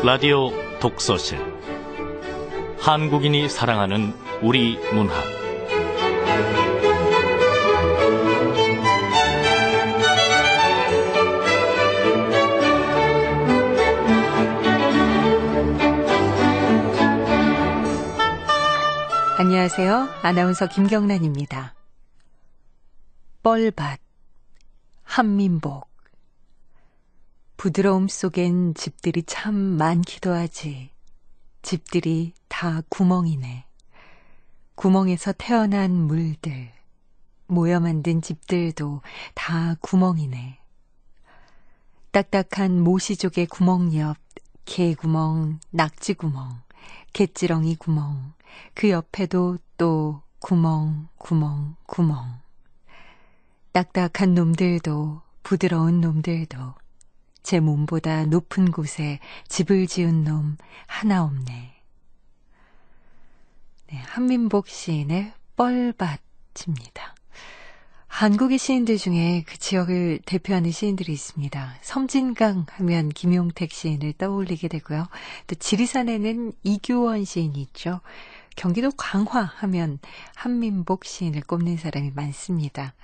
라디오 독서실 한국인이 사랑하는 우리 문학 안녕하세요. 아나운서 김경란입니다. 뻘밭, 한민복. 부드러움 속엔 집들이 참 많기도 하지. 집들이 다 구멍이네. 구멍에서 태어난 물들, 모여 만든 집들도 다 구멍이네. 딱딱한 모시족의 구멍 옆, 개구멍, 낙지구멍, 갯지렁이 구멍, 그 옆에도 또 구멍, 구멍, 구멍. 딱딱한 놈들도 부드러운 놈들도 제 몸보다 높은 곳에 집을 지은 놈 하나 없네. 네, 한민복 시인의 뻘밭입니다. 한국의 시인들 중에 그 지역을 대표하는 시인들이 있습니다. 섬진강 하면 김용택 시인을 떠올리게 되고요. 또 지리산에는 이규원 시인이 있죠. 경기도 강화 하면 한민복 시인을 꼽는 사람이 많습니다.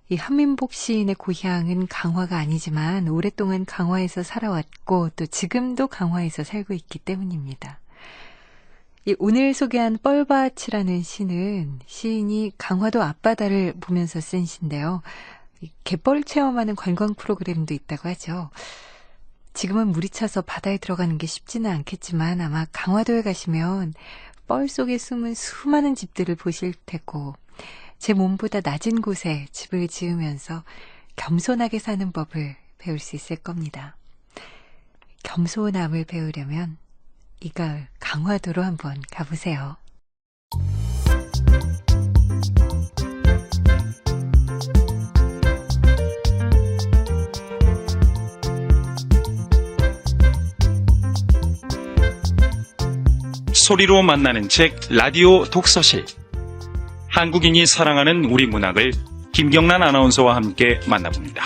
이 한민복 시인의 고향은 강화가 아니지만 오랫동안 강화에서 살아왔고 또 지금도 강화에서 살고 있기 때문입니다. 오늘 소개한 뻘밭이라는 시는 시인이 강화도 앞바다를 보면서 쓴 시인데요. 갯벌 체험하는 관광 프로그램도 있다고 하죠. 지금은 물이 차서 바다에 들어가는 게 쉽지는 않겠지만 아마 강화도에 가시면 뻘 속에 숨은 수많은 집들을 보실 테고 제 몸보다 낮은 곳에 집을 지으면서 겸손하게 사는 법을 배울 수 있을 겁니다. 겸손함을 배우려면 이 가을 강화도로 한번 가보세요. 소리로 만나는 책 라디오 독서실. 한국인이 사랑하는 우리 문학을 김경란 아나운서와 함께 만나봅니다.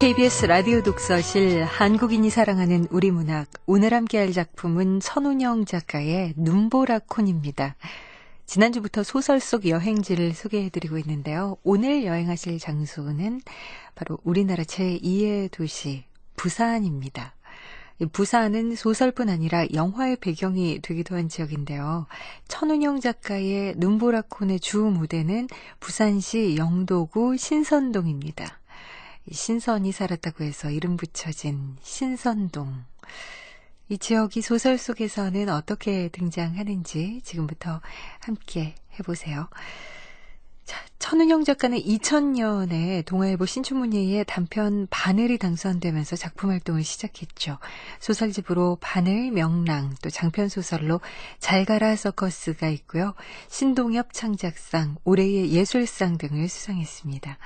KBS 라디오 독서실 한국인이 사랑하는 우리 문학. 오늘 함께할 작품은 천운영 작가의 눈보라콘입니다. 지난주부터 소설 속 여행지를 소개해드리고 있는데요. 오늘 여행하실 장소는 바로 우리나라 제2의 도시 부산입니다. 부산은 소설뿐 아니라 영화의 배경이 되기도 한 지역인데요. 천운영 작가의 눈보라콘의 주 무대는 부산시 영도구 신선동입니다. 신선이 살았다고 해서 이름 붙여진 신선동. 이 지역이 소설 속에서는 어떻게 등장하는지 지금부터 함께 해보세요. 자, 천운영 작가는 2000년에 동아일보 신춘문예의 단편 바늘이 당선되면서 작품 활동을 시작했죠. 소설집으로 바늘, 명랑, 또 장편소설로 잘 가라 서커스가 있고요. 신동엽 창작상, 올해의 예술상 등을 수상했습니다.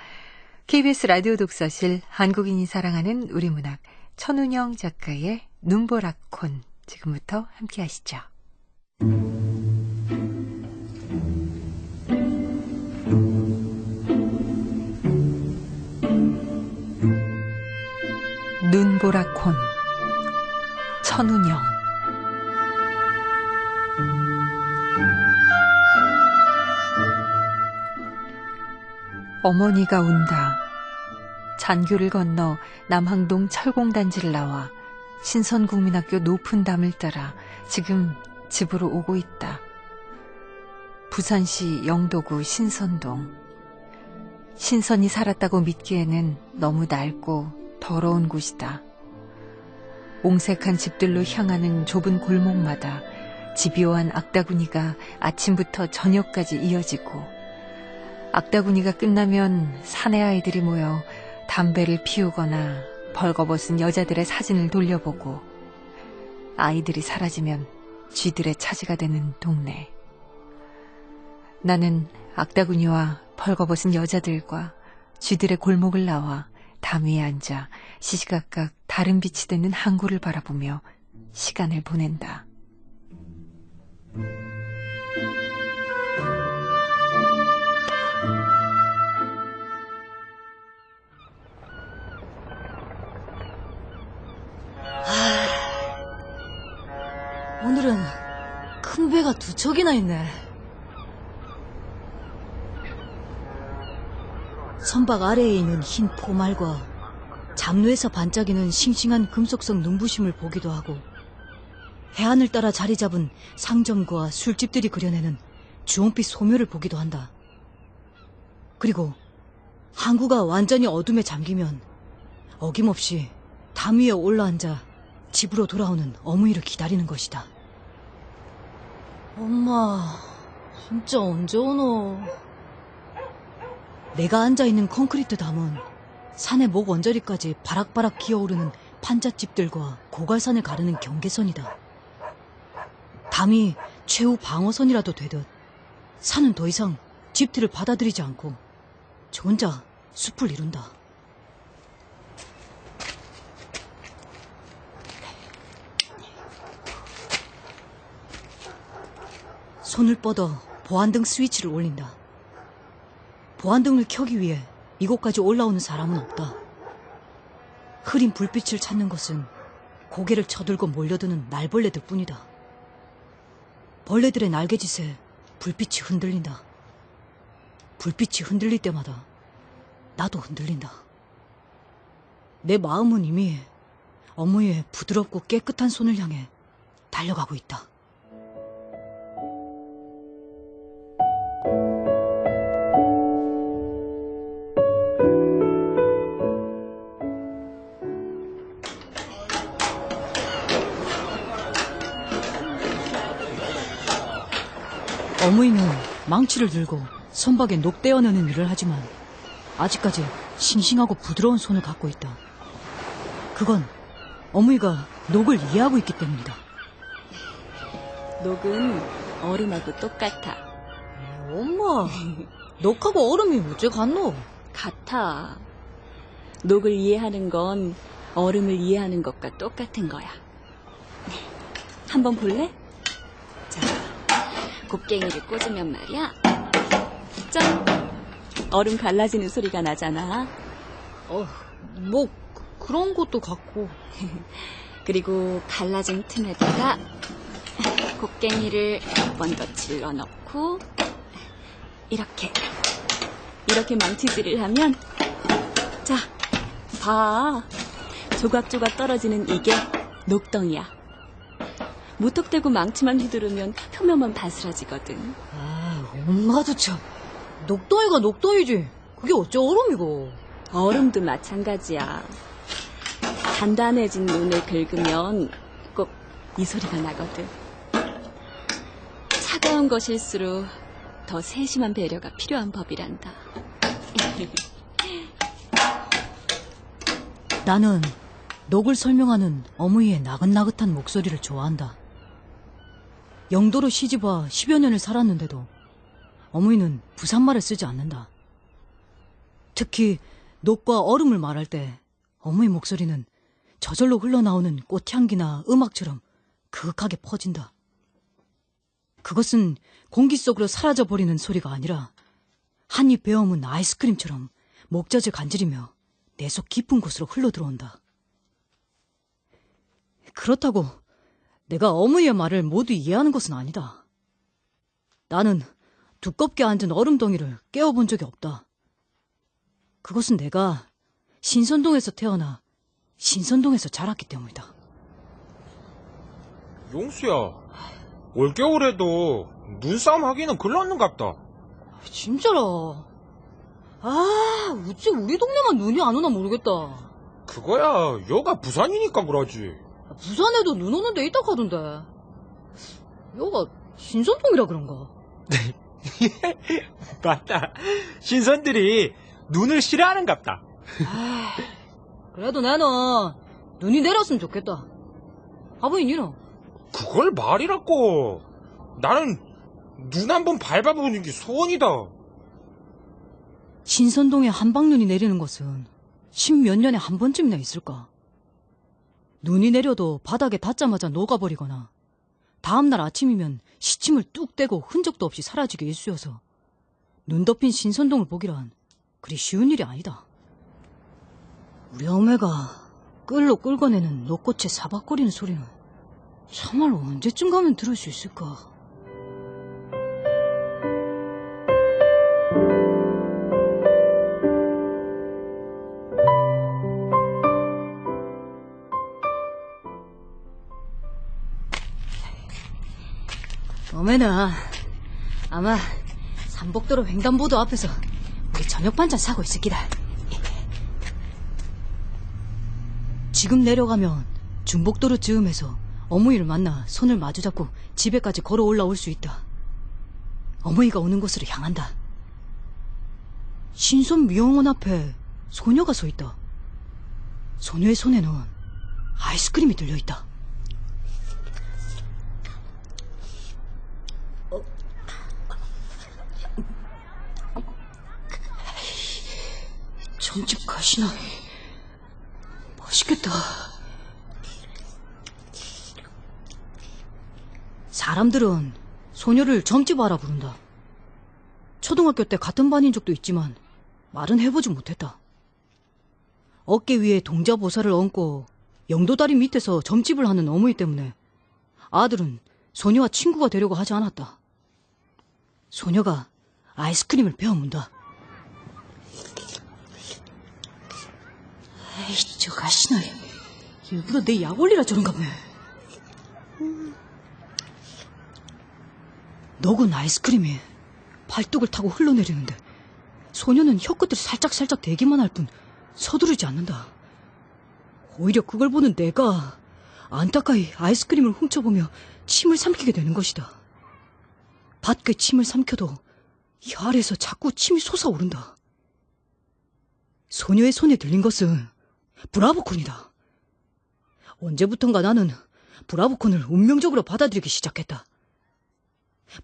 KBS 라디오 독서실 한국인이 사랑하는 우리 문학 천운영 작가의 눈보라콘 지금부터 함께 하시죠. 눈보라콘 천운영. 어머니가 운다. 잔교를 건너 남항동 철공단지를 나와 신선국민학교 높은 담을 따라 지금 집으로 오고 있다. 부산시 영도구 신선동. 신선이 살았다고 믿기에는 너무 낡고 더러운 곳이다. 옹색한 집들로 향하는 좁은 골목마다 집요한 악다구니가 아침부터 저녁까지 이어지고 악다구니가 끝나면 사내 아이들이 모여 담배를 피우거나 벌거벗은 여자들의 사진을 돌려보고 아이들이 사라지면 쥐들의 차지가 되는 동네. 나는 악다구니와 벌거벗은 여자들과 쥐들의 골목을 나와 담 위에 앉아 시시각각 다른 빛이 드는 항구를 바라보며 시간을 보낸다. 오늘은 큰 배가 2척이나 있네. 선박 아래에 있는 흰 포말과 잡루에서 반짝이는 싱싱한 금속성 눈부심을 보기도 하고, 해안을 따라 자리 잡은 상점과 술집들이 그려내는 주홍빛 소묘를 보기도 한다. 그리고 항구가 완전히 어둠에 잠기면 어김없이 담 위에 올라앉아 집으로 돌아오는 어머니를 기다리는 것이다. 엄마, 진짜 언제 오노? 내가 앉아있는 콘크리트 담은 산의 목 언저리까지 바락바락 기어오르는 판잣집들과 고갈산을 가르는 경계선이다. 담이 최후 방어선이라도 되듯 산은 더 이상 집들을 받아들이지 않고 저 혼자 숲을 이룬다. 손을 뻗어 보안등 스위치를 올린다. 보안등을 켜기 위해 이곳까지 올라오는 사람은 없다. 흐린 불빛을 찾는 것은 고개를 쳐들고 몰려드는 날벌레들 뿐이다. 벌레들의 날개짓에 불빛이 흔들린다. 불빛이 흔들릴 때마다 나도 흔들린다. 내 마음은 이미 어머니의 부드럽고 깨끗한 손을 향해 달려가고 있다. 어머니는 망치를 들고 선박에 녹 떼어내는 일을 하지만 아직까지 싱싱하고 부드러운 손을 갖고 있다. 그건 어머니가 녹을 이해하고 있기 때문이다. 녹은 얼음하고 똑같아. 엄마, 녹하고 얼음이 어째 같노? 같아. 녹을 이해하는 건 얼음을 이해하는 것과 똑같은 거야. 한번 볼래? 자, 곡괭이를 꽂으면 말이야. 짠! 얼음 갈라지는 소리가 나잖아. 뭐 그런 것도 같고. 그리고 갈라진 틈에다가 곡괭이를 한 번 더 질러 넣고 이렇게 망치질을 하면, 자, 봐. 조각조각 떨어지는 이게 녹덩이야. 무턱대고 망치만 휘두르면 표면만 바스라지거든. 엄마도 참. 녹덩이가 녹덩이지. 그게 어째 얼음이고. 얼음도 마찬가지야. 단단해진 눈을 긁으면 꼭 이 소리가 나거든. 차가운 것일수록 더 세심한 배려가 필요한 법이란다. 나는 녹을 설명하는 어머니의 나긋나긋한 목소리를 좋아한다. 영도로 시집와 10여 년을 살았는데도 어머니는 부산말을 쓰지 않는다. 특히 녹과 얼음을 말할 때 어머니 목소리는 저절로 흘러나오는 꽃향기나 음악처럼 그윽하게 퍼진다. 그것은 공기 속으로 사라져버리는 소리가 아니라 한입 베어문 아이스크림처럼 목젖을 간지리며 내 속 깊은 곳으로 흘러들어온다. 그렇다고 내가 어머니의 말을 모두 이해하는 것은 아니다. 나는 두껍게 앉은 얼음덩이를 깨워본 적이 없다. 그것은 내가 신선동에서 태어나 신선동에서 자랐기 때문이다. 용수야, 올겨울에도 눈싸움 하기는 글렀는갑다. 진짜라. 어째 우리 동네만 눈이 안 오나 모르겠다. 그거야 여가 부산이니까 그러지. 부산에도 눈 오는 데 있다 하던데. 여가 신선동이라 그런가? 맞다. 신선들이 눈을 싫어하는갑다. 그래도 나는 눈이 내렸으면 좋겠다. 아버님 니는? 그걸 말이라고. 나는 눈 한번 밟아보는 게 소원이다. 신선동에 한방눈이 내리는 것은 십몇 년에 한 번쯤이나 있을까. 눈이 내려도 바닥에 닿자마자 녹아버리거나 다음날 아침이면 시침을 뚝 떼고 흔적도 없이 사라지게 일쑤여서 눈 덮인 신선동을 보기란 그리 쉬운 일이 아니다. 우리 어매가 끌로 끌어내는 노꽃에 사박거리는 소리는 참말로 언제쯤 가면 들을 수 있을까? 어매는 아마 삼복도로 횡단보도 앞에서 우리 저녁 반찬 사고 있을 기다. 지금 내려가면 중복도로 즈음에서 어머니를 만나 손을 마주잡고 집에까지 걸어 올라올 수 있다. 어머니가 오는 곳으로 향한다. 신선 미용원 앞에 소녀가 서 있다. 소녀의 손에는 아이스크림이 들려있다. 점집 가시나? 맛있겠다. 사람들은 소녀를 점집아라 부른다. 초등학교 때 같은 반인 적도 있지만 말은 해보지 못했다. 어깨 위에 동자보살을 얹고 영도다리 밑에서 점집을 하는 어머니 때문에 아들은 소녀와 친구가 되려고 하지 않았다. 소녀가 아이스크림을 베어문다. 에이, 저 가시나 일부러 내 약 올리라 저런가 보네. 녹은 아이스크림이 발뚝을 타고 흘러내리는데 소녀는 혀끝을 살짝살짝 대기만 할 뿐 서두르지 않는다. 오히려 그걸 보는 내가 안타까이 아이스크림을 훔쳐보며 침을 삼키게 되는 것이다. 밖에 침을 삼켜도 혀 아래에서 자꾸 침이 솟아오른다. 소녀의 손에 들린 것은 브라보콘이다. 언제부턴가 나는 브라보콘을 운명적으로 받아들이기 시작했다.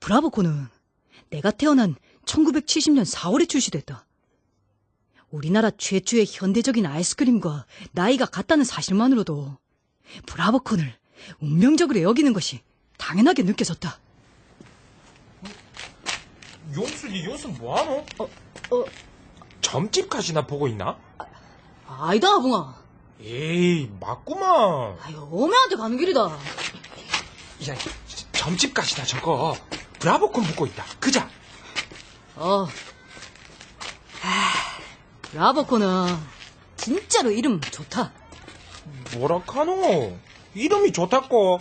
브라보콘은 내가 태어난 1970년 4월에 출시됐다. 우리나라 최초의 현대적인 아이스크림과 나이가 같다는 사실만으로도 브라보콘을 운명적으로 여기는 것이 당연하게 느껴졌다. 용순이 요즘 뭐하노? 점집 가시나 보고 있나? 아니다, 아붕아. 에이, 맞구만. 아유, 어머니한테 가는 길이다. 야, 점집 가시나 저거. 브라보콘 묻고 있다. 그자. 브라보콘은 진짜로 이름 좋다. 뭐라카노? 이름이 좋다고.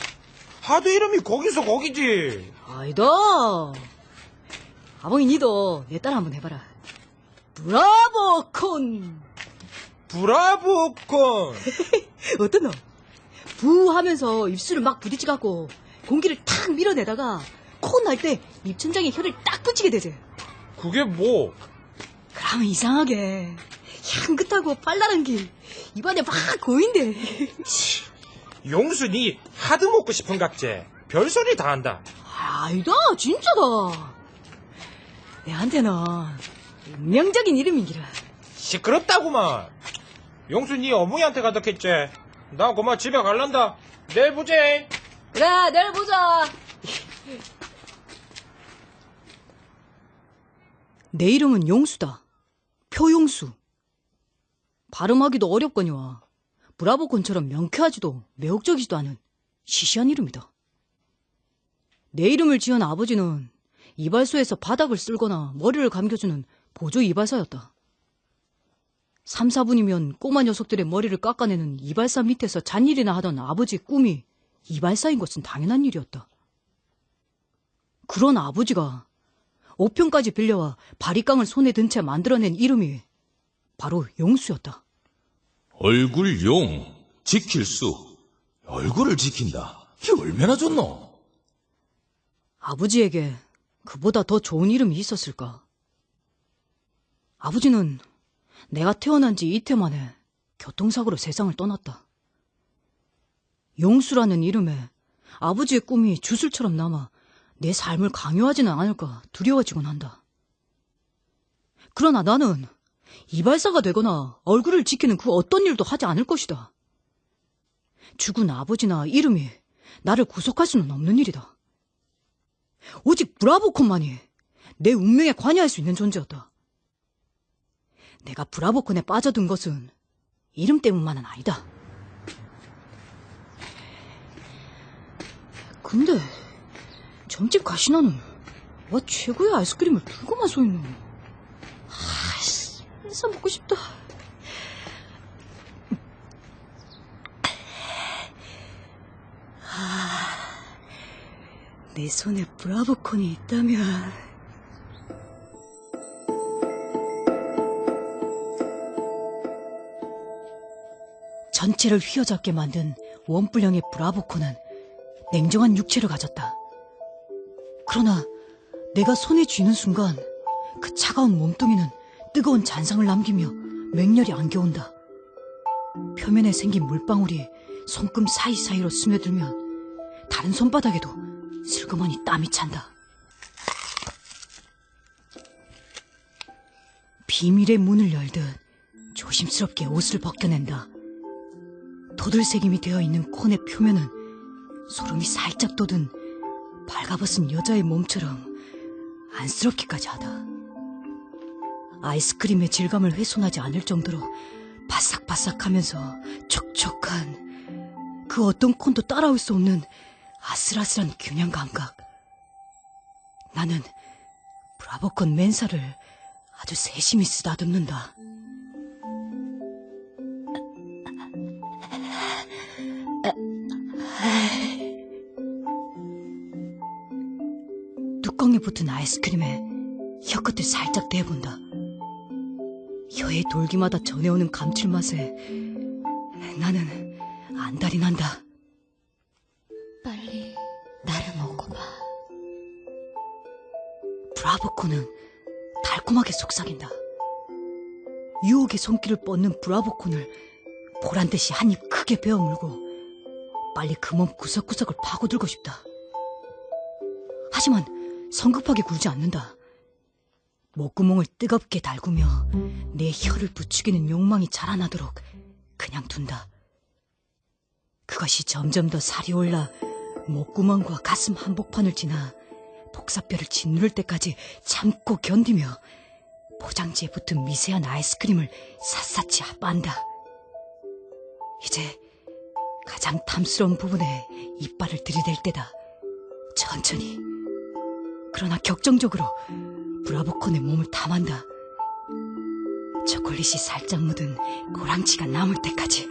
하도 이름이 거기서 거기지. 아니다. 아봉이 니도 내 따라 한번 해봐라. 브라보콘. 브라보콘. 어떠노? 부 하면서 입술을 막 부딪혀갖고 공기를 탁 밀어내다가 코 날 때 입천장에 혀를 딱 붙이게 되지. 그게 뭐? 그러면 이상하게 향긋하고 발랄한 게 입안에 막 고인대. 용순이 하도 먹고 싶은 각제. 별소리 다 한다. 아니다, 진짜다. 내한테는 운명적인 이름이기라. 시끄럽다구만. 용순이 어머니한테 가득했지. 나 그만 집에 갈란다. 내일 보재. 그래, 내일 보자. 내 이름은 용수다. 표용수. 발음하기도 어렵거니와 브라보콘처럼 명쾌하지도 매혹적이지도 않은 시시한 이름이다. 내 이름을 지은 아버지는 이발소에서 바닥을 쓸거나 머리를 감겨주는 보조 이발사였다. 3, 4분이면 꼬마 녀석들의 머리를 깎아내는 이발사 밑에서 잔일이나 하던 아버지의 꿈이 이발사인 것은 당연한 일이었다. 그런 아버지가 5평까지 빌려와 바리깡을 손에 든 채 만들어낸 이름이 바로 용수였다. 얼굴 용, 지킬 수. 얼굴을 지킨다. 이게 얼마나 좋노? 아버지에게 그보다 더 좋은 이름이 있었을까? 아버지는 내가 태어난 지 이틀 만에 교통사고로 세상을 떠났다. 용수라는 이름에 아버지의 꿈이 주술처럼 남아 내 삶을 강요하지는 않을까 두려워지곤 한다. 그러나 나는 이발사가 되거나 얼굴을 지키는 그 어떤 일도 하지 않을 것이다. 죽은 아버지나 이름이 나를 구속할 수는 없는 일이다. 오직 브라보콘만이 내 운명에 관여할 수 있는 존재였다. 내가 브라보콘에 빠져든 것은 이름 때문만은 아니다. 근데 점집 가시나는 와 최고의 아이스크림을 들고만 서 있노. 아이씨, 뺏어 먹고 싶다. 내 손에 브라보콘이 있다면. 전체를 휘어잡게 만든 원뿔형의 브라보콘은 냉정한 육체를 가졌다. 그러나 내가 손에 쥐는 순간 그 차가운 몸뚱이는 뜨거운 잔상을 남기며 맹렬히 안겨온다. 표면에 생긴 물방울이 손금 사이사이로 스며들면 다른 손바닥에도 슬그머니 땀이 찬다. 비밀의 문을 열듯 조심스럽게 옷을 벗겨낸다. 도들새김이 되어 있는 콘의 표면은 소름이 살짝 돋은 발가벗은 여자의 몸처럼 안쓰럽기까지 하다. 아이스크림의 질감을 훼손하지 않을 정도로 바삭바삭하면서 촉촉한 그 어떤 콘도 따라올 수 없는 아슬아슬한 균형 감각. 나는 브라보콘 맨살을 아주 세심히 쓰다듬는다. 뚜껑에 붙은 아이스크림에 혀끝을 살짝 대본다. 혀에 돌기마다 전해오는 감칠맛에 나는 안달이 난다. 빨리 나를 먹어봐. 브라보콘은 달콤하게 속삭인다. 유혹의 손길을 뻗는 브라보콘을 보란듯이 한 입 크게 베어물고 빨리 그 몸 구석구석을 파고들고 싶다. 하지만 성급하게 굴지 않는다. 목구멍을 뜨겁게 달구며 내 혀를 부추기는 욕망이 자라나도록 그냥 둔다. 그것이 점점 더 살이 올라 목구멍과 가슴 한복판을 지나 복사뼈를 짓누를 때까지 참고 견디며 포장지에 붙은 미세한 아이스크림을 샅샅이 빤다. 이제 가장 탐스러운 부분에 이빨을 들이댈 때다. 천천히 그러나 격정적으로 브라보콘의 몸을 탐한다. 초콜릿이 살짝 묻은 고랑치가 남을 때까지.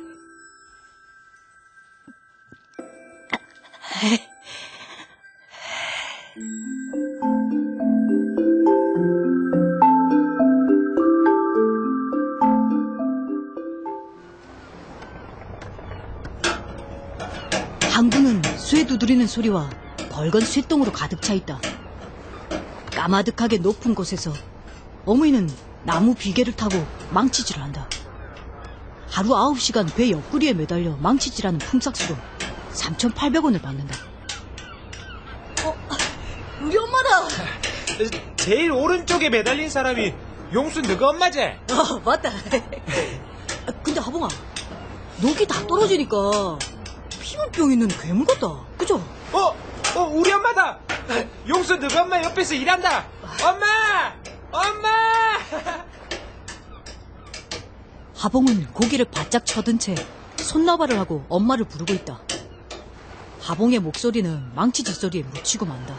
항구는 쇠 두드리는 소리와 벌건 쇠똥으로 가득 차 있다. 까마득하게 높은 곳에서 어머니는 나무 비계를 타고 망치질을 한다. 하루 9시간 배 옆구리에 매달려 망치질하는 품삯으로 3,800원을 받는다. 우리 엄마다! 제일 오른쪽에 매달린 사람이 용수 너가 엄마지? 맞다. 근데 하봉아, 녹이 다 떨어지니까 피부병 있는 괴물 같다. 그죠? 우리 엄마다! 용수 너가 엄마 옆에서 일한다! 엄마! 엄마! 하봉은 고개를 바짝 쳐든 채 손나발을 하고 엄마를 부르고 있다. 하봉의 목소리는 망치질 소리에 묻히고 만다.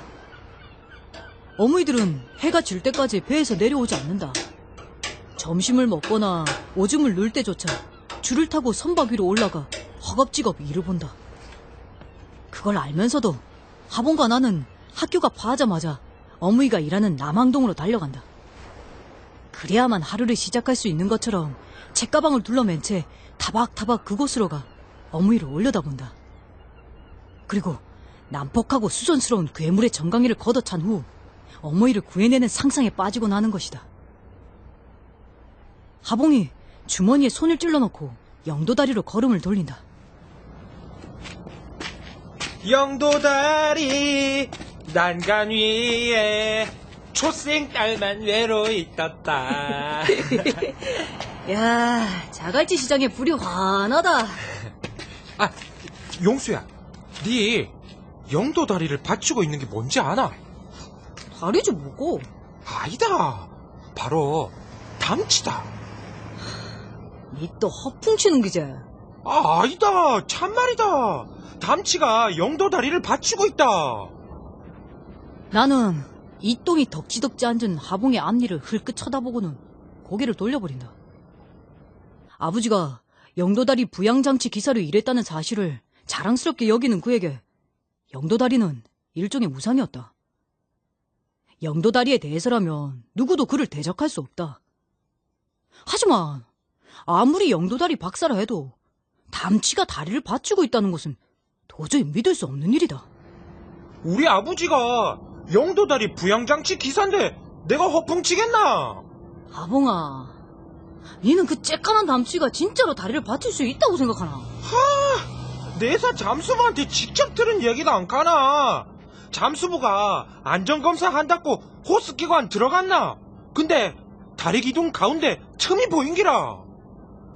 어머니들은 해가 질 때까지 배에서 내려오지 않는다. 점심을 먹거나 오줌을 누울 때조차 줄을 타고 선박 위로 올라가 허겁지겁 일을 본다. 그걸 알면서도 하봉과 나는 학교가 파자마자 어머니가 일하는 남항동으로 달려간다. 그래야만 하루를 시작할 수 있는 것처럼 책가방을 둘러맨 채 타박타박 그곳으로 가 어머니를 올려다본다. 그리고 난폭하고 수선스러운 괴물의 정강이를 걷어찬 후 어머니를 구해내는 상상에 빠지고 나는 것이다. 하봉이 주머니에 손을 찔러넣고 영도다리로 걸음을 돌린다. 영도다리 난간 위에 초생 딸만 외로이 떴다. 야, 자갈치 시장에 불이 환하다. 아, 용수야, 네 영도 다리를 받치고 있는 게 뭔지 아나? 다리지 뭐고? 아니다, 바로 담치다. 니 또 허풍치는 기제. 아니다, 참말이다. 담치가 영도 다리를 받치고 있다. 나는 이 똥이 덕지덕지 앉은 하봉의 앞니를 흘끗 쳐다보고는 고개를 돌려버린다. 아버지가 영도다리 부양장치 기사로 일했다는 사실을 자랑스럽게 여기는 그에게 영도다리는 일종의 무상이었다. 영도다리에 대해서라면 누구도 그를 대적할 수 없다. 하지만 아무리 영도다리 박사라 해도 담치가 다리를 받치고 있다는 것은 도저히 믿을 수 없는 일이다. 우리 아버지가 영도 다리 부양장치 기사인데 내가 허풍치겠나? 아봉아, 니는 그 쬐까만 담치가 진짜로 다리를 받칠 수 있다고 생각하나? 내사 잠수부한테 직접 들은 얘기도 안 가나? 잠수부가 안전검사 한다고 호스기관 들어갔나? 근데 다리 기둥 가운데 틈이 보인기라.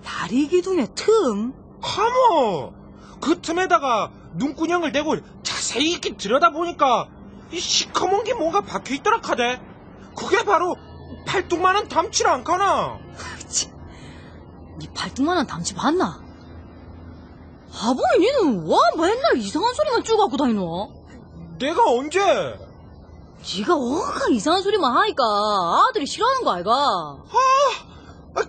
다리 기둥의 틈? 하모, 그 틈에다가 눈구녕을 대고 자세히 이렇게 들여다보니까 이 시커먼 게 뭔가 박혀있더라 카대. 그게 바로 팔뚝만한 담치라 안 가나? 니 발등만한 담치 봤나? 아봉이 니는 와 맨날 이상한 소리만 쭉 갖고 다니노? 내가 언제? 지가 워낙 이상한 소리만 하니까 아들이 싫어하는 거 아이가?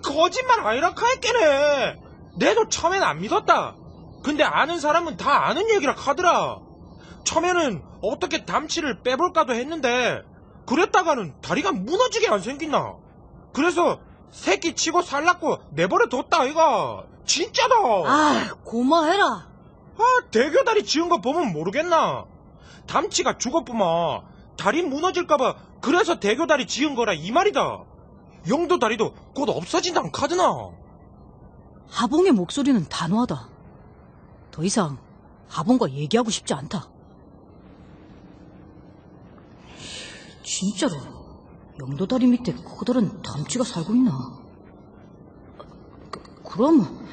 거짓말 아니라 카했겠네. 내도 처음엔 안 믿었다. 근데 아는 사람은 다 아는 얘기라 카더라. 처음에는 어떻게 담치를 빼볼까도 했는데 그랬다가는 다리가 무너지게 안 생긴나. 그래서 새끼 치고 살라고 내버려 뒀다 아이가. 진짜다. 고마해라. 대교다리 지은 거 보면 모르겠나. 담치가 죽었구만. 다리 무너질까봐 그래서 대교다리 지은 거라 이 말이다. 영도다리도 곧 없어진다는 카드나. 하봉의 목소리는 단호하다. 더 이상 하봉과 얘기하고 싶지 않다. 진짜로 영도다리 밑에 커다란 담치가 살고 있나? 그럼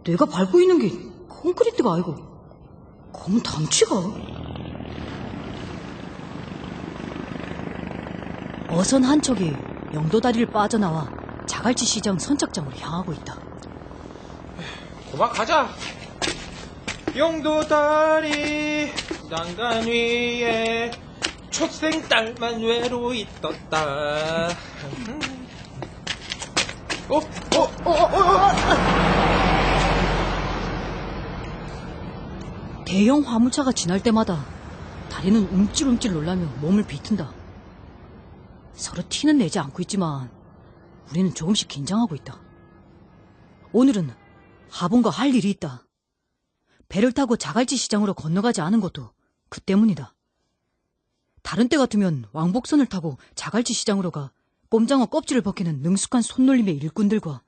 내가 밟고 있는 게 콘크리트가 아니고 검은 담치가? 어선 한 척이 영도다리를 빠져나와 자갈치 시장 선착장으로 향하고 있다. 고마 가자. 영도다리 난간 위에 초생 딸만 외로이 떴다. 대형 화물차가 지날 때마다 다리는 움찔움찔 놀라며 몸을 비튼다. 서로 티는 내지 않고 있지만 우리는 조금씩 긴장하고 있다. 오늘은 하봉과 할 일이 있다. 배를 타고 자갈치 시장으로 건너가지 않은 것도 그 때문이다. 다른 때 같으면 왕복선을 타고 자갈치 시장으로 가 꼼장어 껍질을 벗기는 능숙한 손놀림의 일꾼들과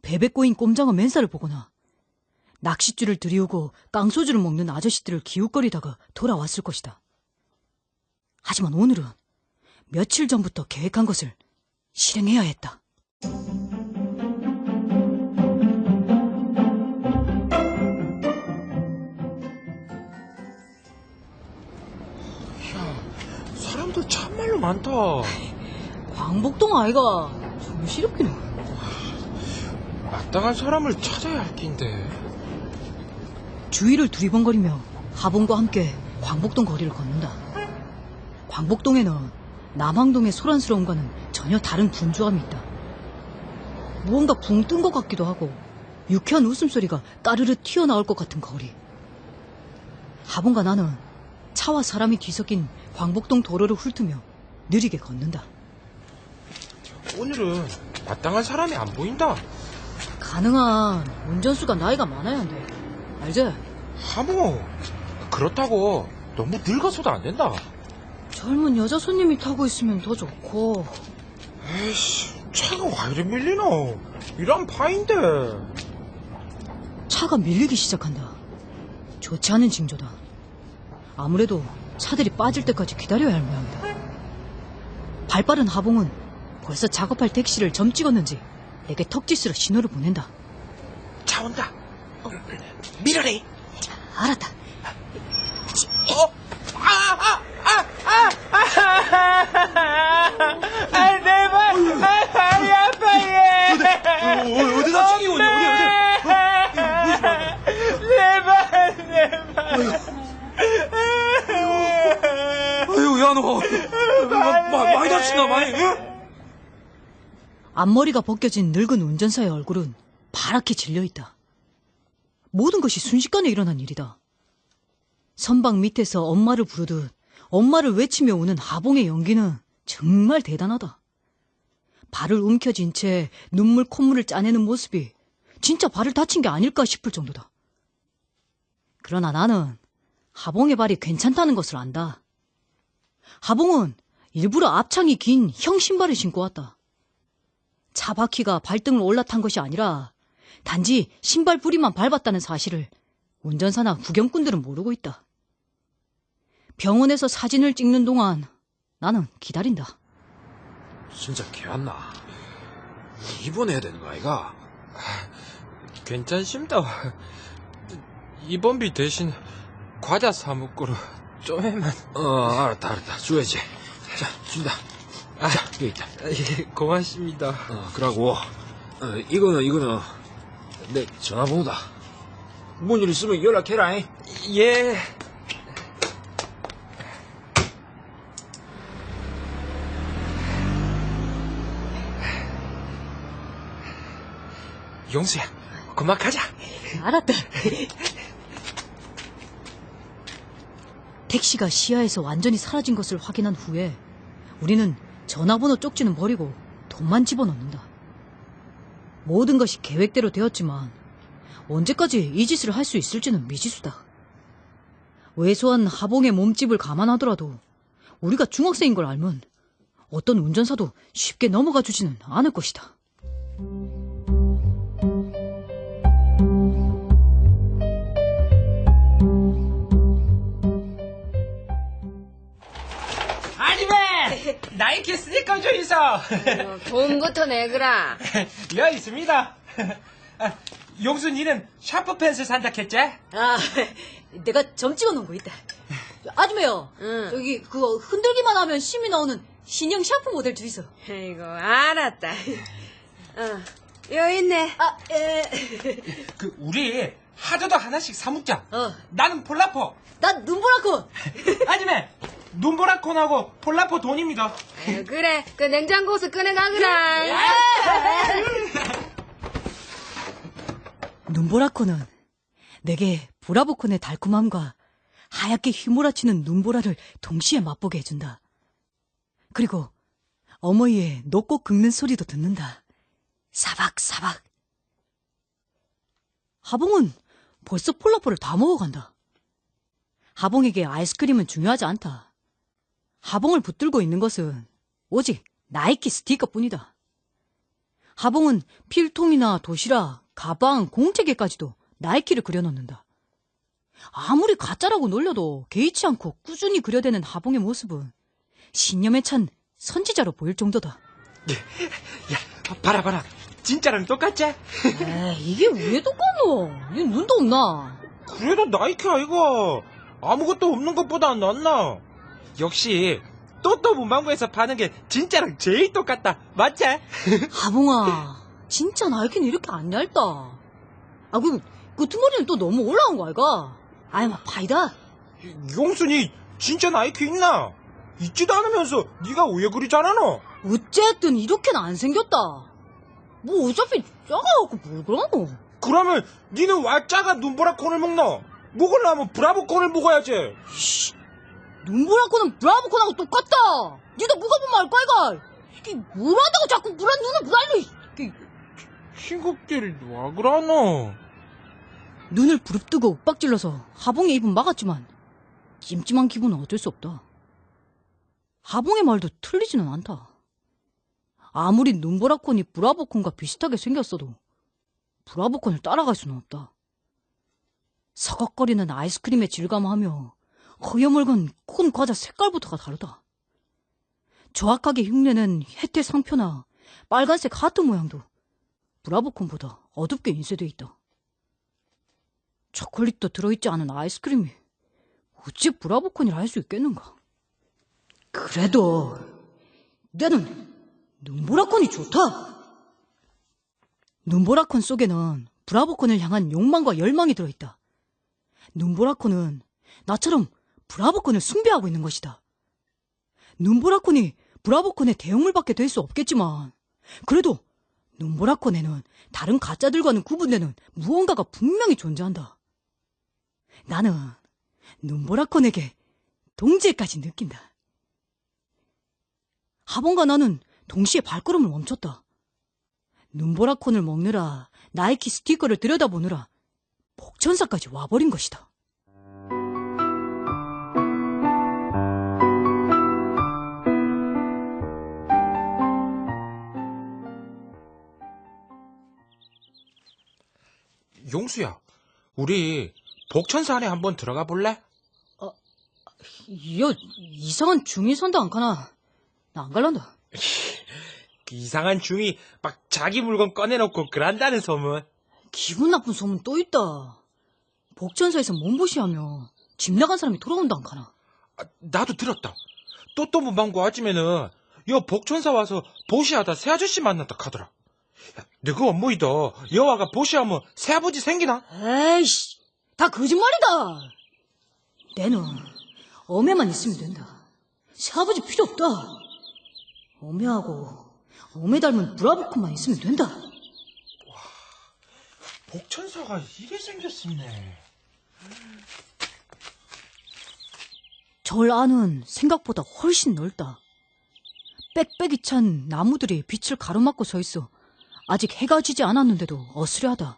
베베 꼬인 꼼장어 맨살을 보거나 낚싯줄을 들이우고 깡소주를 먹는 아저씨들을 기웃거리다가 돌아왔을 것이다. 하지만 오늘은 며칠 전부터 계획한 것을 실행해야 했다. 사람들 참말로 많다. 광복동 아이가 정신없기는. 마땅한 사람을 찾아야 할 낀데. 주위를 두리번거리며 하봉과 함께 광복동 거리를 걷는다. 광복동에는 남항동의 소란스러움과는 전혀 다른 분주함이 있다. 무언가 붕 뜬 것 같기도 하고 유쾌한 웃음소리가 까르르 튀어나올 것 같은 거리. 하봉과 나는 차와 사람이 뒤섞인 광복동 도로를 훑으며 느리게 걷는다. 오늘은 마땅한 사람이 안 보인다. 가능한 운전수가 나이가 많아야 한대. 알지? 하모, 그렇다고 너무 늙어서도 안 된다. 젊은 여자 손님이 타고 있으면 더 좋고. 에이씨, 차가 왜 이리 밀리노? 이런 파인데. 차가 밀리기 시작한다. 좋지 않은 징조다. 아무래도 차들이 빠질 때까지 기다려야 할 모양이다. 발빠른 하봉은 벌써 작업할 택시를 점 찍었는지 내게 턱짓으로 신호를 보낸다. 차 온다. 밀어내. 알았다. 내 발, 발이 아파, 얘. 어디다 죽이고 있냐? 내 발. 아유, 야, 너. 많이 다친다, 많이. 앞머리가 벗겨진 늙은 운전사의 얼굴은 파랗게 질려있다. 모든 것이 순식간에 일어난 일이다. 선박 밑에서 엄마를 부르듯 엄마를 외치며 우는 하봉의 연기는 정말 대단하다. 발을 움켜쥔 채 눈물 콧물을 짜내는 모습이 진짜 발을 다친 게 아닐까 싶을 정도다. 그러나 나는 하봉의 발이 괜찮다는 것을 안다. 하봉은 일부러 앞창이 긴 형 신발을 신고 왔다. 차 바퀴가 발등을 올라탄 것이 아니라 단지 신발 뿌리만 밟았다는 사실을 운전사나 구경꾼들은 모르고 있다. 병원에서 사진을 찍는 동안 나는 기다린다. 진짜 개왔나? 입원해야 되는 거 아이가? 괜찮습니다. 입원비 대신 과자 사 먹고로 좀만. 알았다. 줘야지. 자, 준다. 자, 여기 있다. 예, 고맙습니다. 그러고, 이거는 내 전화번호다. 뭔 일 있으면 연락해라. 예. 용수야, 그만 가자. 알았다. 택시가 시야에서 완전히 사라진 것을 확인한 후에 우리는 전화번호 쪽지는 버리고 돈만 집어넣는다. 모든 것이 계획대로 되었지만 언제까지 이 짓을 할 수 있을지는 미지수다. 왜소한 하봉의 몸집을 감안하더라도 우리가 중학생인 걸 알면 어떤 운전사도 쉽게 넘어가 주지는 않을 것이다. 아니면 나이키 스니커 좀 있어. 돈부터 내거라. 여기 있습니다. 용수 니는 샤프 펜슬 산다 했지? 아, 내가 점 찍어놓은 거 있다. 아줌마요. 응. 여기 그거 흔들기만 하면 심이 나오는 신형 샤프 모델 좀 있어. 아이고, 알았다. 여기 있네. 아, 그 우리 하저도 하나씩 사 먹자. 어. 나는 폴라포. 난 눈보라코. 아니면 눈보라콘하고 폴라포 돈입니다. 아유, 그래. 그 냉장고에서 꺼내가거라. 눈보라코는 내게 보라보콘의 달콤함과 하얗게 휘몰아치는 눈보라를 동시에 맛보게 해준다. 그리고 어머니의 녹고 긁는 소리도 듣는다. 사박사박. 하봉은 벌써 폴라포를 다 먹어간다. 하봉에게 아이스크림은 중요하지 않다. 하봉을 붙들고 있는 것은 오직 나이키 스티커뿐이다. 하봉은 필통이나 도시락, 가방, 공책에까지도 나이키를 그려넣는다. 아무리 가짜라고 놀려도 개의치 않고 꾸준히 그려대는 하봉의 모습은 신념에 찬 선지자로 보일 정도다. 야, 봐라. 진짜랑 똑같지? 이게 왜 똑같노? 니 눈도 없나? 그래도 나이키 아이가 아무것도 없는 것보다 안 낫나? 역시 또또 문방구에서 파는 게 진짜랑 제일 똑같다. 맞지? 하봉아, 진짜 나이키는 이렇게 안 얇다. 아, 그 틈머리는 또 너무 올라온 거 아이가? 아이, 막 파이다. 용순이 진짜 나이키 있나? 있지도 않으면서 네가 왜 그리 잘하노? 어쨌든 이렇게는 안 생겼다. 뭐 어차피 작아갖고 뭘 그러노? 그러면 니는 왈짜가 눈보라콘을 먹노? 먹으려면 브라보콘을 먹어야지. 눈보라코는 브라보콘하고 똑같다. 니도 먹어보면 알 거 아이가? 이게 뭘 한다고 자꾸 물한 눈을 부달려. 친구끼리 와 그러노? 눈을 부릅뜨고 윽박질러서 하봉의 입은 막았지만 찜찜한 기분은 어쩔 수 없다. 하봉의 말도 틀리지는 않다. 아무리 눈보라콘이 브라보콘과 비슷하게 생겼어도 브라보콘을 따라갈 수는 없다. 서걱거리는 아이스크림의 질감하며 허여멀건 콘 과자 색깔부터가 다르다. 정확하게 흉내낸 혜태 상표나 빨간색 하트 모양도 브라보콘보다 어둡게 인쇄돼 있다. 초콜릿도 들어있지 않은 아이스크림이 어찌 브라보콘이라 할 수 있겠는가? 그래도 내는 눈보라콘이 좋다. 눈보라콘 속에는 브라보콘을 향한 욕망과 열망이 들어있다. 눈보라콘은 나처럼 브라보콘을 숭배하고 있는 것이다. 눈보라콘이 브라보콘의 대형물밖에 될 수 없겠지만 그래도 눈보라콘에는 다른 가짜들과는 구분되는 무언가가 분명히 존재한다. 나는 눈보라콘에게 동지애까지 느낀다. 하본과 나는 동시에 발걸음을 멈췄다. 눈보라콘을 먹느라 나이키 스티커를 들여다보느라 복천사까지 와버린 것이다. 용수야, 우리 복천사 안에 한번 들어가 볼래? 이상한 중이 선다 안 가나? 나 안 갈란다. 이상한 중이 막 자기 물건 꺼내놓고 그런다는 소문. 기분 나쁜 소문 또 있다. 복천사에서 몸보시하며 집 나간 사람이 돌아온다 안 가나? 나도 들었다. 또또 문방구 아침에는 여 복천사 와서 보시하다 새아저씨 만났다 카더라. 너그 원모이다. 여와가 보시하면 새아버지 생기나? 에이씨, 다 거짓말이다. 내는 어매만 있으면 된다. 새아버지 필요 없다. 어매하고 어매 닮은 브라보콘만 있으면 된다. 와, 복천사가 이게 생겼었네. 절 안은 생각보다 훨씬 넓다. 빽빽이 찬 나무들이 빛을 가로막고 서 있어 아직 해가 지지 않았는데도 어스레하다.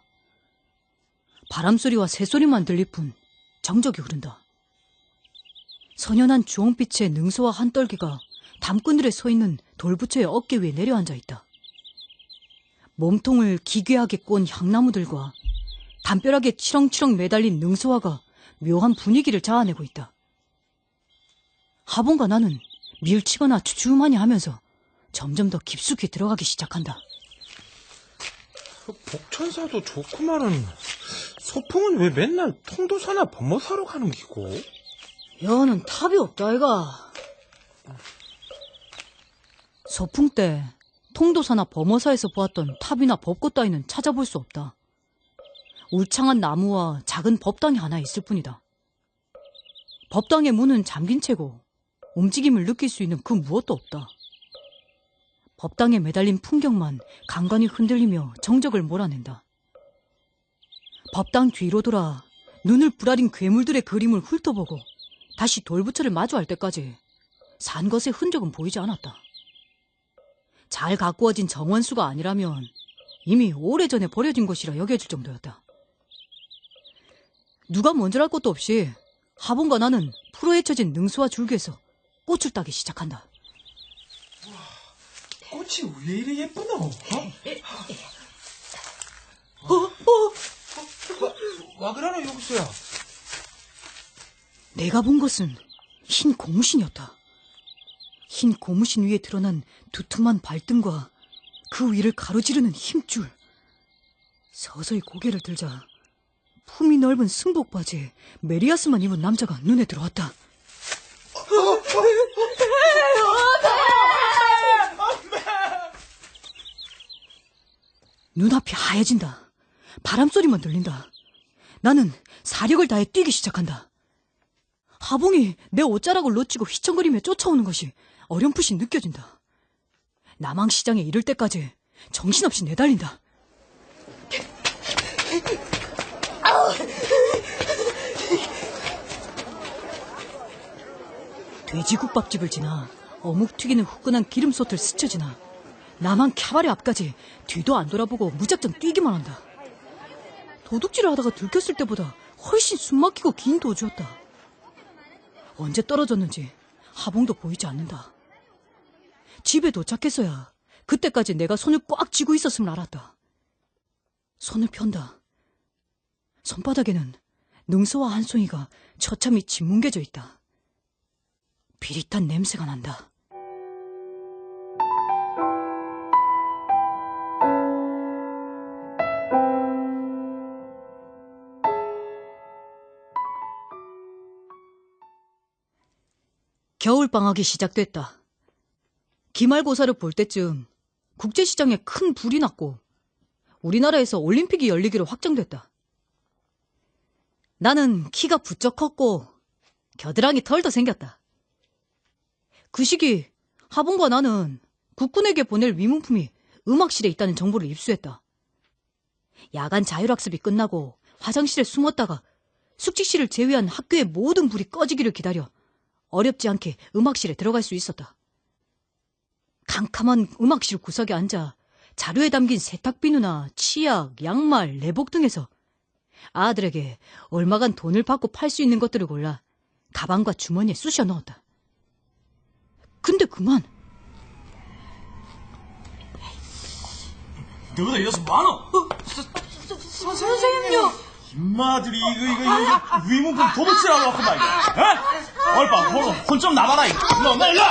바람소리와 새소리만 들릴 뿐 정적이 흐른다. 선연한 주홍빛의 능소와 한떨기가 담꾼들에 서 있는 돌부처의 어깨 위에 내려앉아 있다. 몸통을 기괴하게 꼰 향나무들과 담벼락에 치렁치렁 매달린 능소화가 묘한 분위기를 자아내고 있다. 하본과 나는 밀치거나 주춤하니 하면서 점점 더 깊숙이 들어가기 시작한다. 복천사도 좋구만은 소풍은 왜 맨날 통도사나 법모사로 가는 기고? 여는 탑이 없다 아이가. 소풍 때 통도사나 범어사에서 보았던 탑이나 법꽃 따위는 찾아볼 수 없다. 울창한 나무와 작은 법당이 하나 있을 뿐이다. 법당의 문은 잠긴 채고 움직임을 느낄 수 있는 그 무엇도 없다. 법당에 매달린 풍경만 간간히 흔들리며 정적을 몰아낸다. 법당 뒤로 돌아 눈을 부라린 괴물들의 그림을 훑어보고 다시 돌부처를 마주할 때까지 산 것의 흔적은 보이지 않았다. 잘 가꾸어진 정원수가 아니라면 이미 오래전에 버려진 것이라 여겨질 정도였다. 누가 먼저랄 것도 없이 하본과 나는 풀어헤쳐진 능수와 줄기에서 꽃을 따기 시작한다. 꽃이 왜 이리 예쁘노? 와 그러나 용수야. 내가 본 것은 흰 고무신이었다. 흰 고무신 위에 드러난 두툼한 발등과 그 위를 가로지르는 힘줄. 서서히 고개를 들자 품이 넓은 승복 바지에 메리아스만 입은 남자가 눈에 들어왔다. 눈앞이 하얘진다. 바람소리만 들린다. 나는 사력을 다해 뛰기 시작한다. 하봉이 내 옷자락을 놓치고 휘청거리며 쫓아오는 것이 어렴풋이 느껴진다. 남항시장에 이를 때까지 정신없이 내달린다. 돼지국밥집을 지나 어묵 튀기는 후끈한 기름솥을 스쳐 지나 남한 캬바레 앞까지 뒤도 안 돌아보고 무작정 뛰기만 한다. 도둑질을 하다가 들켰을 때보다 훨씬 숨막히고 긴 도주였다. 언제 떨어졌는지 하봉도 보이지 않는다. 집에 도착했어야 그때까지 내가 손을 꽉 쥐고 있었음을 알았다. 손을 편다. 손바닥에는 능서와 한 송이가 처참히 짓뭉개져 있다. 비릿한 냄새가 난다. 겨울방학이 시작됐다. 기말고사를 볼 때쯤 국제시장에 큰 불이 났고 우리나라에서 올림픽이 열리기로 확정됐다. 나는 키가 부쩍 컸고 겨드랑이 털도 생겼다. 그 시기 하봉과 나는 국군에게 보낼 위문품이 음악실에 있다는 정보를 입수했다. 야간 자율학습이 끝나고 화장실에 숨었다가 숙직실을 제외한 학교의 모든 불이 꺼지기를 기다려 어렵지 않게 음악실에 들어갈 수 있었다. 캄캄한 음악실 구석에 앉아 자료에 담긴 세탁비누나 치약, 양말, 내복 등에서 아들에게 얼마간 돈을 받고 팔 수 있는 것들을 골라 가방과 주머니에 쑤셔 넣었다. 근데 그만. 너희들 이래서 뭐하노? 선생님요. 임마들이 이거 위문품 도둑질하러 왔구만 이거. 얼빠 혼 좀 나봐라 이거. 너 일로 와.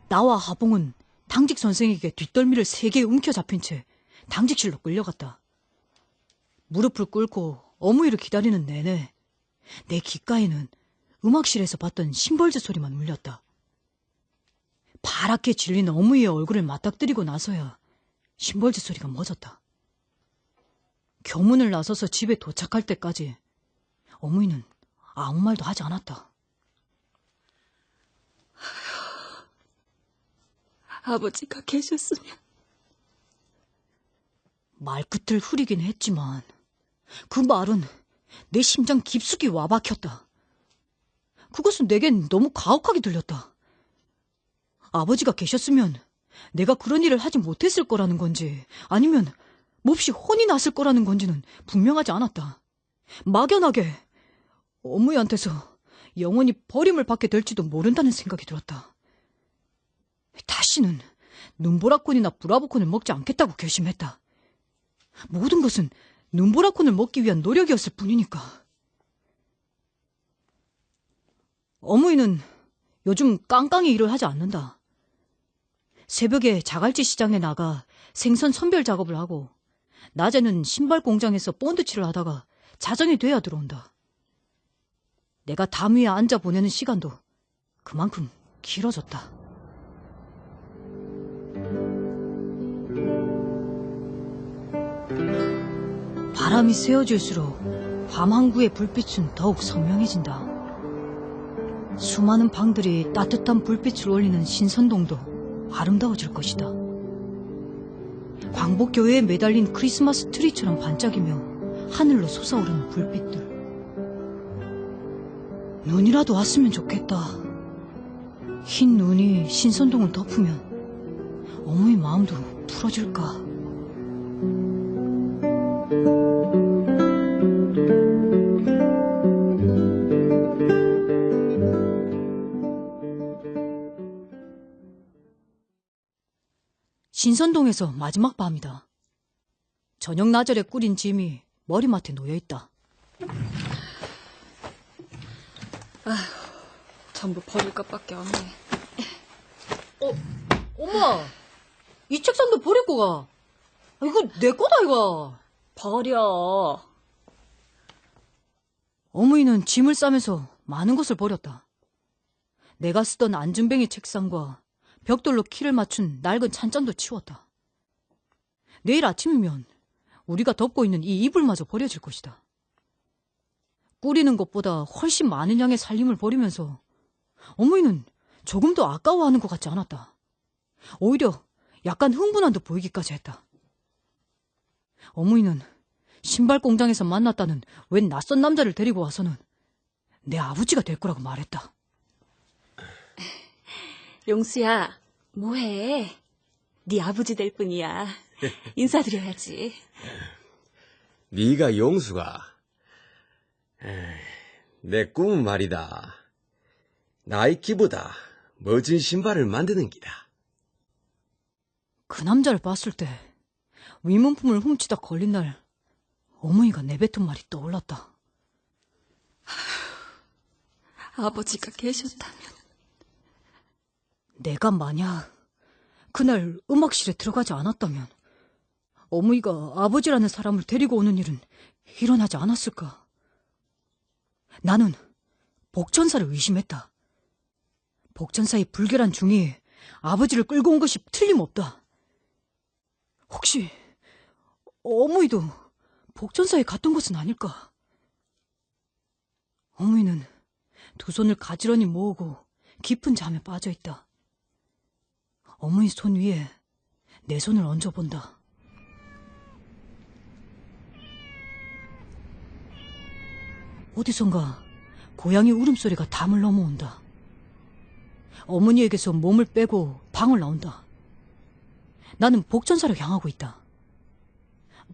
나와 하봉은 당직 선생에게 뒷덜미를 3개 움켜잡힌 채 당직실로 끌려갔다. 무릎을 꿇고 어무이를 기다리는 내내 내 귓가에는 음악실에서 봤던 심벌즈 소리만 울렸다. 파랗게 질린 어무이의 얼굴을 맞닥뜨리고 나서야 심벌즈 소리가 멎었다. 교문을 나서서 집에 도착할 때까지 어무이는 아무 말도 하지 않았다. 아버지가 계셨으면. 말끝을 흐리긴 했지만 그 말은 내 심장 깊숙이 와박혔다. 그것은 내겐 너무 가혹하게 들렸다. 아버지가 계셨으면 내가 그런 일을 하지 못했을 거라는 건지 아니면 몹시 혼이 났을 거라는 건지는 분명하지 않았다. 막연하게 어머니한테서 영원히 버림을 받게 될지도 모른다는 생각이 들었다. 다시는 눈보라콘이나 브라보콘을 먹지 않겠다고 결심했다. 모든 것은 눈보라콘을 먹기 위한 노력이었을 뿐이니까. 어머니는 요즘 깡깡이 일을 하지 않는다. 새벽에 자갈치 시장에 나가 생선 선별 작업을 하고 낮에는 신발 공장에서 본드칠을 하다가 자정이 돼야 들어온다. 내가 담 위에 앉아 보내는 시간도 그만큼 길어졌다. 바람이 새어질수록 밤 항구의 불빛은 더욱 선명해진다. 수많은 방들이 따뜻한 불빛을 올리는 신선동도 아름다워질 것이다. 광복교회에 매달린 크리스마스 트리처럼 반짝이며 하늘로 솟아오르는 불빛들. 눈이라도 왔으면 좋겠다. 흰 눈이 신선동을 덮으면 어머니 마음도 풀어질까. 신선동에서 마지막 밤이다. 저녁 나절에 꾸린 짐이 머리맡에 놓여있다. 전부 버릴 것밖에 없네. 엄마! 이 책상도 버리고 가. 이거 내 거다, 이거. 버려. 어머니는 짐을 싸면서 많은 것을 버렸다. 내가 쓰던 안준뱅이 책상과 벽돌로 키를 맞춘 낡은 찬장도 치웠다. 내일 아침이면 우리가 덮고 있는 이 이불마저 버려질 것이다. 꾸리는 것보다 훨씬 많은 양의 살림을 버리면서 어머니는 조금도 아까워하는 것 같지 않았다. 오히려 약간 흥분한 듯 보이기까지 했다. 어머니는 신발 공장에서 만났다는 웬 낯선 남자를 데리고 와서는 내 아버지가 될 거라고 말했다. 용수야, 뭐해? 네 아버지 될 뿐이야. 인사드려야지. 네가 용수가. 내 꿈은 말이다. 나이키보다 멋진 신발을 만드는 기다. 그 남자를 봤을 때 위문품을 훔치다 걸린 날 어머니가 내뱉은 말이 떠올랐다. 아버지가 계셨다면. 내가 만약 그날 음악실에 들어가지 않았다면 어머니가 아버지라는 사람을 데리고 오는 일은 일어나지 않았을까? 나는 복천사를 의심했다. 복천사의 불결한 중이 아버지를 끌고 온 것이 틀림없다. 혹시 어머니도 복천사에 갔던 것은 아닐까? 어머니는 두 손을 가지런히 모으고 깊은 잠에 빠져있다. 어머니 손 위에 내 손을 얹어본다. 어디선가 고양이 울음소리가 담을 넘어온다. 어머니에게서 몸을 빼고 방을 나온다. 나는 복천사로 향하고 있다.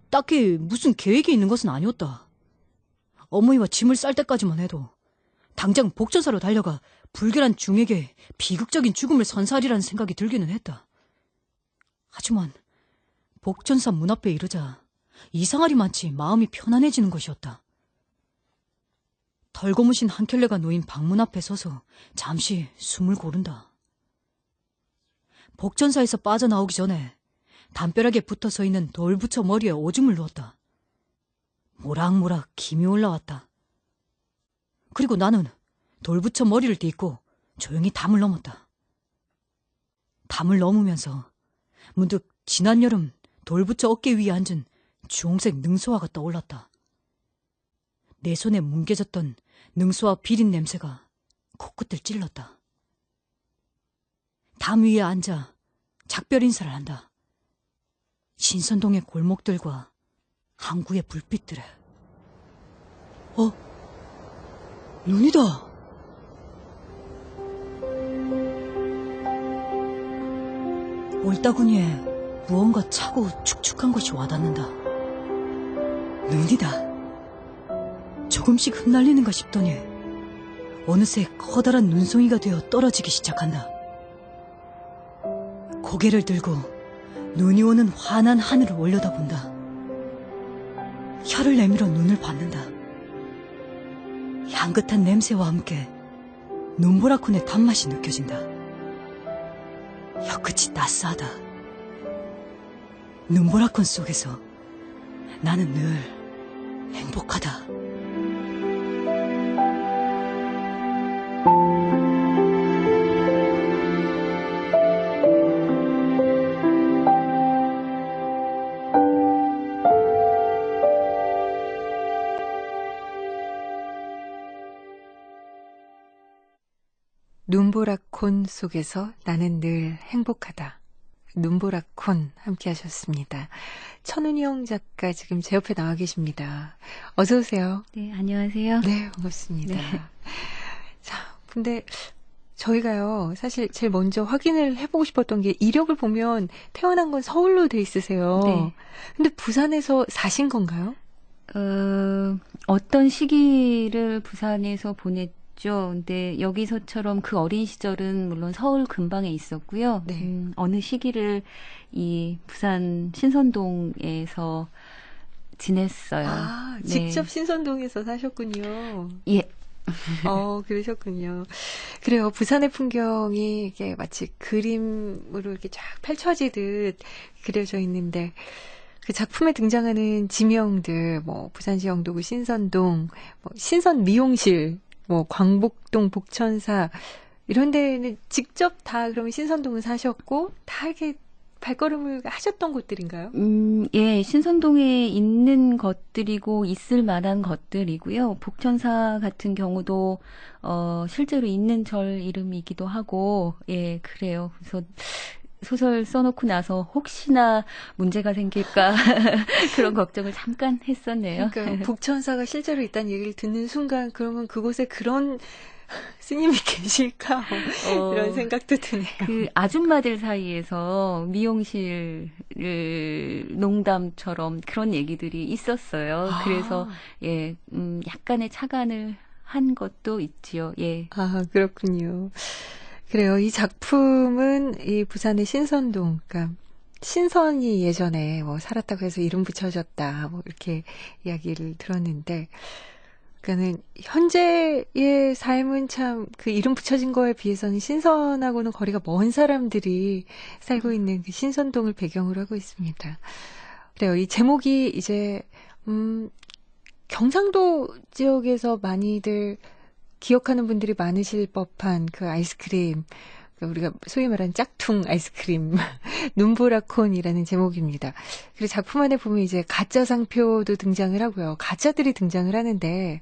딱히 무슨 계획이 있는 것은 아니었다. 어머니와 짐을 쌀 때까지만 해도 당장 복천사로 달려가 불결한 중에게 비극적인 죽음을 선사하리라는 생각이 들기는 했다. 하지만 복천사 문 앞에 이르자 이상하리만치 마음이 편안해지는 것이었다. 덜고무신 한 켤레가 놓인 방문 앞에 서서 잠시 숨을 고른다. 복천사에서 빠져나오기 전에 담벼락에 붙어서 있는 돌부처 머리에 오줌을 누었다. 모락모락 김이 올라왔다. 그리고 나는 돌부처 머리를 딛고 조용히 담을 넘었다. 담을 넘으면서 문득 지난 여름 돌부처 어깨 위에 앉은 주홍색 능소화가 떠올랐다. 내 손에 뭉개졌던 능소화 비린 냄새가 코끝을 찔렀다. 담 위에 앉아 작별 인사를 한다. 신선동의 골목들과 항구의 불빛들에. 눈이다. 올따구니에 무언가 차고 축축한 것이 와닿는다. 눈이다. 조금씩 흩날리는가 싶더니 어느새 커다란 눈송이가 되어 떨어지기 시작한다. 고개를 들고 눈이 오는 환한 하늘을 올려다본다. 혀를 내밀어 눈을 받는다. 향긋한 냄새와 함께 눈보라콘의 단맛이 느껴진다. 혀끝이 따스하다. 눈보라콘 속에서 나는 늘 행복하다. 눈보라콘 속에서 나는 늘 행복하다. 눈보라콘 함께 하셨습니다. 천은영 작가 지금 제 옆에 나와 계십니다. 어서 오세요. 네, 안녕하세요. 네, 반갑습니다. 네. 자, 근데 저희가요, 사실 제일 먼저 확인을 해보고 싶었던 게 이력을 보면 태어난 건 서울로 돼 있으세요. 네. 근데 부산에서 사신 건가요? 어떤 시기를 부산에서 보냈죠. 근데 여기서처럼 그 어린 시절은 물론 서울 근방에 있었고요. 네. 어느 시기를 이 부산 신선동에서 지냈어요. 아, 네. 직접 신선동에서 사셨군요. 예. 그러셨군요. 그래요. 부산의 풍경이 이게 마치 그림으로 이렇게 쫙 펼쳐지듯 그려져 있는데, 그 작품에 등장하는 지명들, 부산시 영도구 신선동, 신선 미용실, 광복동 복천사, 이런 데는 직접 다 그러면 신선동은 사셨고, 다 이렇게 발걸음을 하셨던 곳들인가요? 예, 신선동에 있는 것들이고 있을 만한 것들이고요. 복천사 같은 경우도 실제로 있는 절 이름이기도 하고, 예, 그래요. 그래서 소설 써놓고 나서 혹시나 문제가 생길까 그런 걱정을 잠깐 했었네요. 그러니까 복천사가 실제로 있다는 얘기를 듣는 순간 그러면 그곳에 그런 스님이 계실까 이런 생각도 드네요. 그 아줌마들 사이에서 미용실 농담처럼 그런 얘기들이 있었어요. 그래서 예, 약간의 착안을 한 것도 있지요. 예. 아, 그렇군요. 그래요. 이 작품은 이 부산의 신선동, 그러니까 신선이 예전에 살았다고 해서 이름 붙여졌다, 이렇게 이야기를 들었는데, 그러니까는 현재의 삶은 참 그 이름 붙여진 거에 비해서는 신선하고는 거리가 먼 사람들이 살고 있는 그 신선동을 배경으로 하고 있습니다. 그래요. 이 제목이 이제 경상도 지역에서 많이들 기억하는 분들이 많으실 법한 그 아이스크림, 우리가 소위 말하는 짝퉁 아이스크림, 눈보라콘이라는 제목입니다. 그리고 작품 안에 보면 이제 가짜 상표도 등장을 하고요. 가짜들이 등장을 하는데,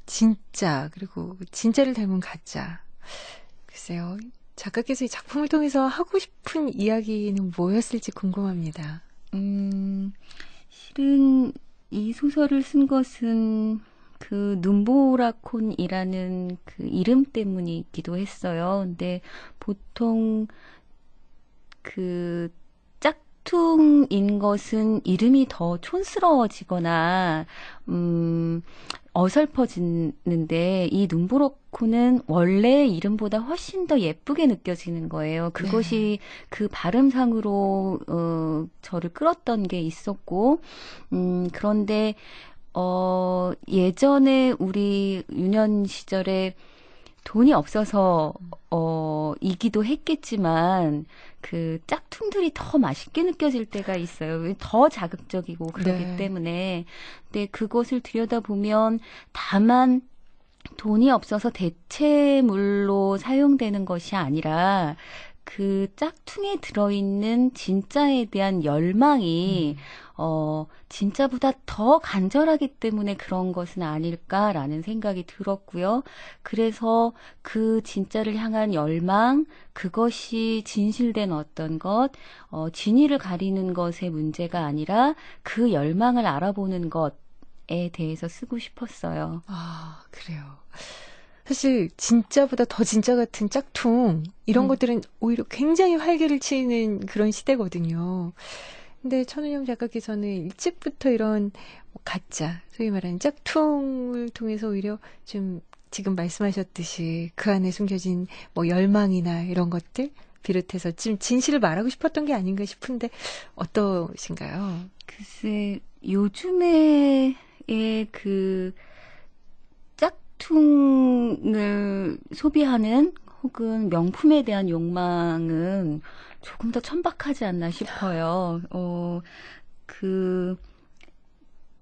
진짜, 그리고 진짜를 닮은 가짜. 글쎄요, 작가께서 이 작품을 통해서 하고 싶은 이야기는 뭐였을지 궁금합니다. 실은 이 소설을 쓴 것은 그 눈보라콘이라는 그 이름 때문이기도 했어요. 근데 보통 그 짝퉁인 것은 이름이 더 촌스러워지거나 어설퍼지는데 이 눈보라콘은 원래 이름보다 훨씬 더 예쁘게 느껴지는 거예요. 그것이 그 발음상으로 저를 끌었던 게 있었고 그런데 예전에 우리 유년 시절에 돈이 없어서 이기도 했겠지만 그 짝퉁들이 더 맛있게 느껴질 때가 있어요. 더 자극적이고 그렇기 때문에. 근데 그것을 들여다보면 다만 돈이 없어서 대체물로 사용되는 것이 아니라 그 짝퉁에 들어있는 진짜에 대한 열망이 진짜보다 더 간절하기 때문에 그런 것은 아닐까라는 생각이 들었고요. 그래서 그 진짜를 향한 열망, 그것이 진실된 어떤 것, 진위를 가리는 것의 문제가 아니라 그 열망을 알아보는 것에 대해서 쓰고 싶었어요. 아, 그래요. 사실 진짜보다 더 진짜 같은 짝퉁 이런 것들은 오히려 굉장히 활기를 치는 그런 시대거든요. 근데 천은영 작가께서는 일찍부터 이런 가짜, 소위 말하는 짝퉁을 통해서 오히려 좀 지금 말씀하셨듯이 그 안에 숨겨진 뭐 열망이나 이런 것들 비롯해서 지금 진실을 말하고 싶었던 게 아닌가 싶은데 어떠신가요? 글쎄, 요즘의 그 짝퉁을 소비하는 혹은 명품에 대한 욕망은 조금 더 천박하지 않나 싶어요. 그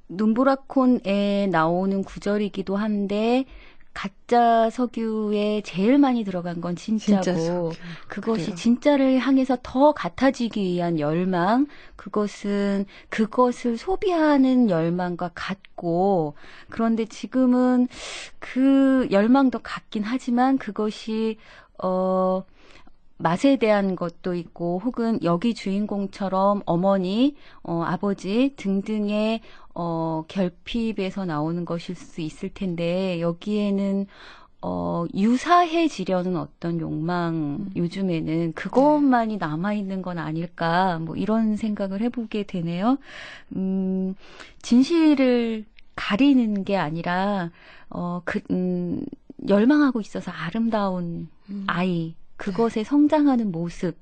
눈보라콘에 나오는 구절이기도 한데 가짜 석유에 제일 많이 들어간 건 진짜고 그것이 그래요. 진짜를 향해서 더 같아지기 위한 열망, 그것을 소비하는 열망과 같고, 그런데 지금은 그 열망도 같긴 하지만 그것이 맛에 대한 것도 있고 혹은 여기 주인공처럼 어머니, 아버지 등등의 결핍에서 나오는 것일 수 있을 텐데 여기에는 유사해지려는 어떤 욕망, 요즘에는 그것만이 남아있는 건 아닐까, 뭐 이런 생각을 해보게 되네요. 진실을 가리는 게 아니라 열망하고 있어서 아름다운 아이, 그것에 성장하는 모습이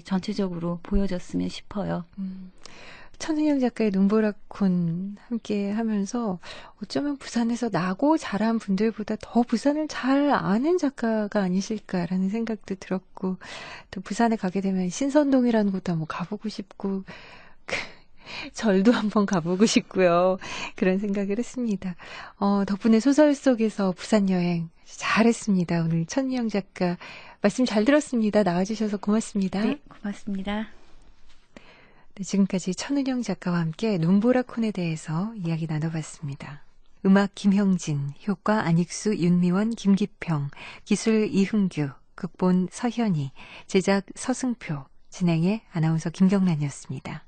전체적으로 보여졌으면 싶어요. 천은영 작가의 눈보라콘 함께 하면서 어쩌면 부산에서 나고 자란 분들보다 더 부산을 잘 아는 작가가 아니실까라는 생각도 들었고, 또 부산에 가게 되면 신선동이라는 곳도 한번 가보고 싶고 절도 한번 가보고 싶고요. 그런 생각을 했습니다. 덕분에 소설 속에서 부산 여행 잘했습니다. 오늘 천은영 작가 말씀 잘 들었습니다. 나와주셔서 고맙습니다. 네, 고맙습니다. 네, 지금까지 천은영 작가와 함께 눈보라콘에 대해서 이야기 나눠봤습니다. 음악 김형진, 효과 안익수, 윤미원, 김기평, 기술 이흥규, 극본 서현희, 제작 서승표, 진행의 아나운서 김경란이었습니다.